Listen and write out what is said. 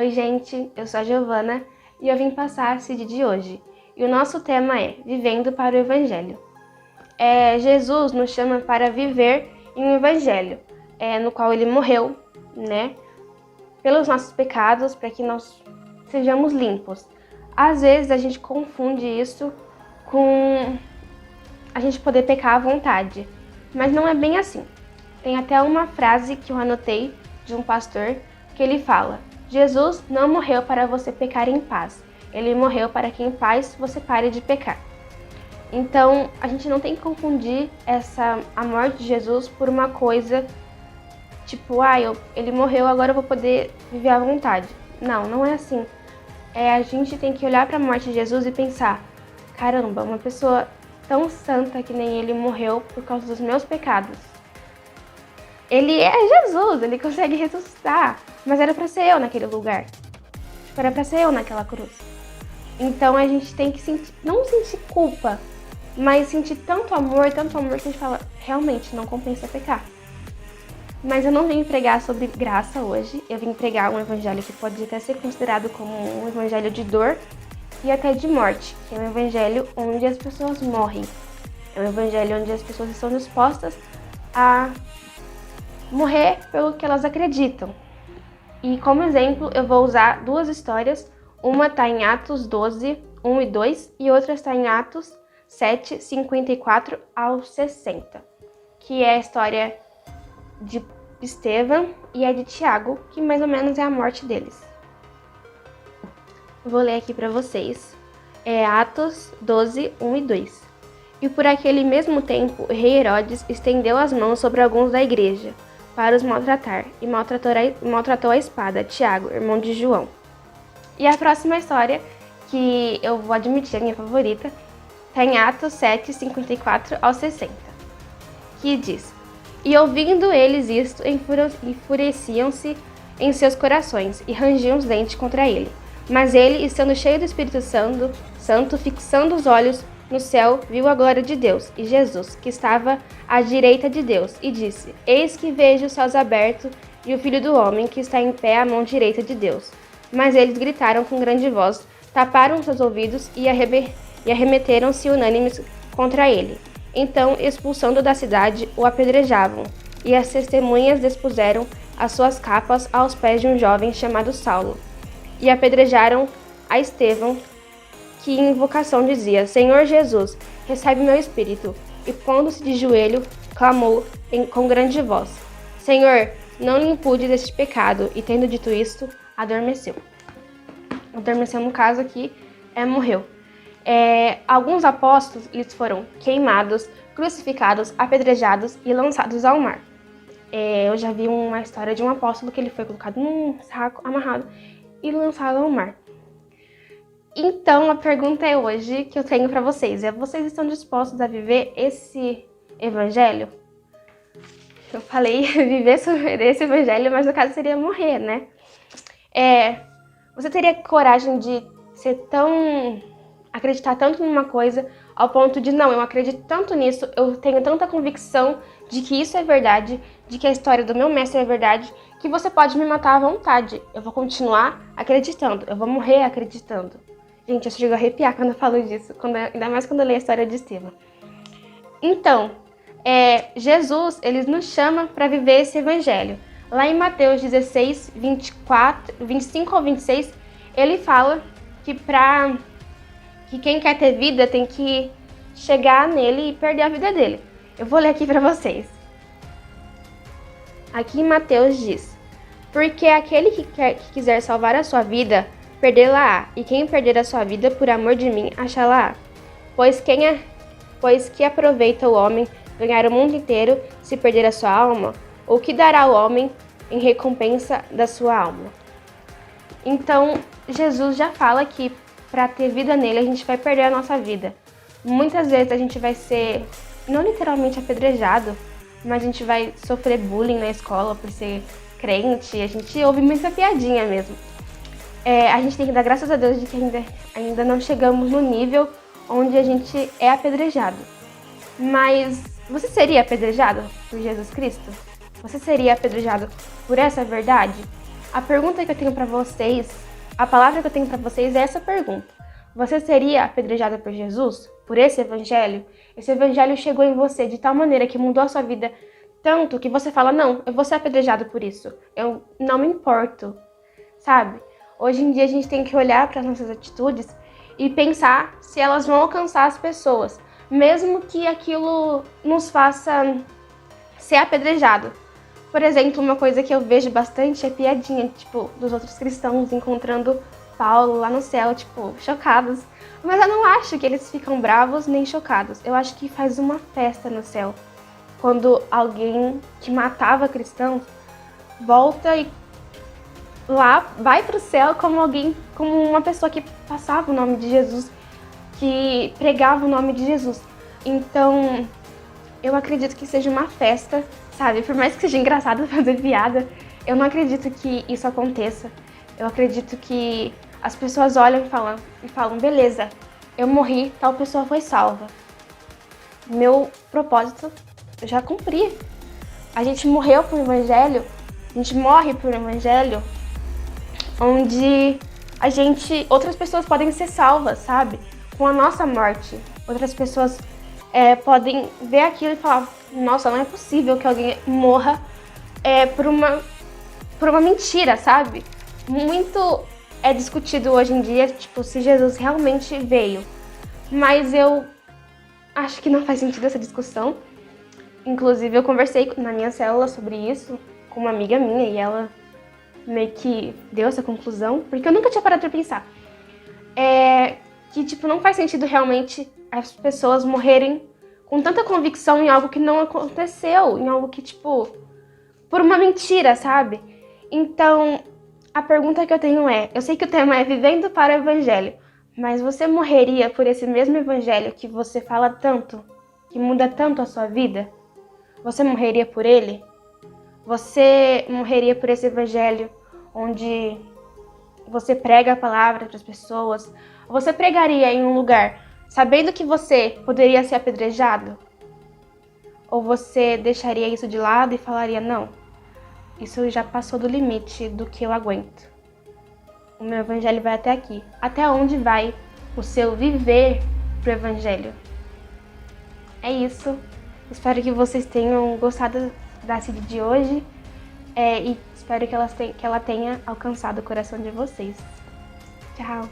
Oi gente, eu sou a Giovana e eu vim passar a CID de hoje. E o nosso tema é Vivendo para o Evangelho. Jesus nos chama para viver em um Evangelho, no qual Ele morreu, pelos nossos pecados, para que nós sejamos limpos. Às vezes a gente confunde isso com a gente poder pecar à vontade, mas não é bem assim. Tem até uma frase que eu anotei de um pastor que ele fala: Jesus não morreu para você pecar em paz, ele morreu para que em paz você pare de pecar. Então, a gente não tem que confundir a morte de Jesus por uma coisa tipo, ele morreu, agora eu vou poder viver à vontade. Não, não é assim. A gente tem que olhar para a morte de Jesus e pensar: caramba, uma pessoa tão santa que nem ele morreu por causa dos meus pecados. Ele é Jesus, ele consegue ressuscitar, mas era para ser eu naquele lugar. Era para ser eu naquela cruz. Então a gente tem que não sentir culpa, mas sentir tanto amor que a gente fala, realmente não compensa pecar. Mas eu não vim pregar sobre graça hoje, eu vim pregar um evangelho que pode até ser considerado como um evangelho de dor e até de morte, que é um evangelho onde as pessoas morrem. É um evangelho onde as pessoas estão dispostas a morrer pelo que elas acreditam. E como exemplo, eu vou usar duas histórias. Uma está em Atos 12, 1 e 2, e outra está em Atos 7, 54 ao 60, que é a história de Estevão e a de Tiago, que mais ou menos é a morte deles. Vou ler aqui para vocês. É Atos 12, 1 e 2. E por aquele mesmo tempo, o rei Herodes estendeu as mãos sobre alguns da igreja, para os maltratar, e maltratou a espada Tiago, irmão de João. E a próxima história, que eu vou admitir a minha favorita, está em Atos 7, 54 ao 60, que diz: E ouvindo eles isto, enfureciam-se em seus corações, e rangiam os dentes contra ele. Mas ele, estando cheio do Espírito Santo, fixando os olhos no céu, viu a glória de Deus e Jesus, que estava à direita de Deus, e disse: Eis que vejo os céus abertos e o Filho do Homem, que está em pé à mão direita de Deus. Mas eles gritaram com grande voz, taparam seus ouvidos e arremeteram-se unânimes contra ele. Então, expulsando da cidade, o apedrejavam, e as testemunhas dispuseram as suas capas aos pés de um jovem chamado Saulo, e apedrejaram a Estevão, que em invocação dizia: Senhor Jesus, recebe meu espírito. E pondo-se de joelho, clamou com grande voz: Senhor, não lhe impude deste pecado. E tendo dito isto, adormeceu. Adormeceu, no caso aqui, morreu. Alguns apóstolos, eles foram queimados, crucificados, apedrejados e lançados ao mar. Eu já vi uma história de um apóstolo que ele foi colocado num saco, amarrado e lançado ao mar. Então, a pergunta hoje que eu tenho para vocês vocês estão dispostos a viver esse evangelho? Eu falei viver esse evangelho, mas no caso seria morrer, né? Você teria coragem de acreditar tanto numa coisa ao ponto de, não, eu acredito tanto nisso, eu tenho tanta convicção de que isso é verdade, de que a história do meu mestre é verdade, que você pode me matar à vontade. Eu vou continuar acreditando, eu vou morrer acreditando. Gente, eu chego a arrepiar quando eu falo disso, ainda mais quando eu leio a história de Estevão. Então, Jesus, ele nos chama para viver esse evangelho. Lá em Mateus 16, 25 ao 26, ele fala que quem quer ter vida tem que chegar nele e perder a vida dele. Eu vou ler aqui para vocês. Aqui em Mateus diz: Porque aquele que quiser salvar a sua vida, perdê-la-á, e quem perder a sua vida por amor de mim, achá-la-á. Pois que aproveita o homem ganhar o mundo inteiro se perder a sua alma? Ou que dará o homem em recompensa da sua alma? Então, Jesus já fala que para ter vida nele, a gente vai perder a nossa vida. Muitas vezes a gente vai ser, não literalmente apedrejado, mas a gente vai sofrer bullying na escola por ser crente, a gente ouve muita piadinha mesmo. A gente tem que dar graças a Deus de que ainda não chegamos no nível onde a gente é apedrejado. Mas você seria apedrejado por Jesus Cristo? Você seria apedrejado por essa verdade? A pergunta que eu tenho pra vocês, a palavra que eu tenho pra vocês é essa pergunta. Você seria apedrejada por Jesus? Por esse evangelho? Esse evangelho chegou em você de tal maneira que mudou a sua vida tanto que você fala, não, eu vou ser apedrejado por isso. Eu não me importo, sabe? Hoje em dia a gente tem que olhar para as nossas atitudes e pensar se elas vão alcançar as pessoas, mesmo que aquilo nos faça ser apedrejado. Por exemplo, uma coisa que eu vejo bastante é piadinha, tipo, dos outros cristãos encontrando Paulo lá no céu, tipo, chocados. Mas eu não acho que eles ficam bravos nem chocados. Eu acho que faz uma festa no céu. Quando alguém que matava cristãos volta e lá vai pro céu como uma pessoa que passava o nome de Jesus, que pregava o nome de Jesus. Então, eu acredito que seja uma festa, sabe? Por mais que seja engraçado fazer piada, eu não acredito que isso aconteça. Eu acredito que as pessoas olham e falam, beleza, eu morri, tal pessoa foi salva. Meu propósito eu já cumpri. A gente morreu por um evangelho, a gente morre por um evangelho onde outras pessoas podem ser salvas, sabe? Com a nossa morte. Outras pessoas podem ver aquilo e falar, nossa, não é possível que alguém morra por uma mentira, sabe? Muito é discutido hoje em dia, tipo, se Jesus realmente veio. Mas eu acho que não faz sentido essa discussão. Inclusive, eu conversei na minha célula sobre isso com uma amiga minha e ela meio que deu essa conclusão, porque eu nunca tinha parado pra pensar. Que, tipo, não faz sentido realmente as pessoas morrerem com tanta convicção em algo que não aconteceu, em algo que, tipo, por uma mentira, sabe? Então, a pergunta que eu tenho eu sei que o tema é vivendo para o evangelho, mas você morreria por esse mesmo evangelho que você fala tanto, que muda tanto a sua vida? Você morreria por ele? Você morreria por esse evangelho onde você prega a palavra para as pessoas? Você pregaria em um lugar sabendo que você poderia ser apedrejado? Ou você deixaria isso de lado e falaria, não, isso já passou do limite do que eu aguento. O meu evangelho vai até aqui. Até onde vai o seu viver pro evangelho? É isso. Espero que vocês tenham gostado da CID de hoje e espero que ela tenha alcançado o coração de vocês. Tchau!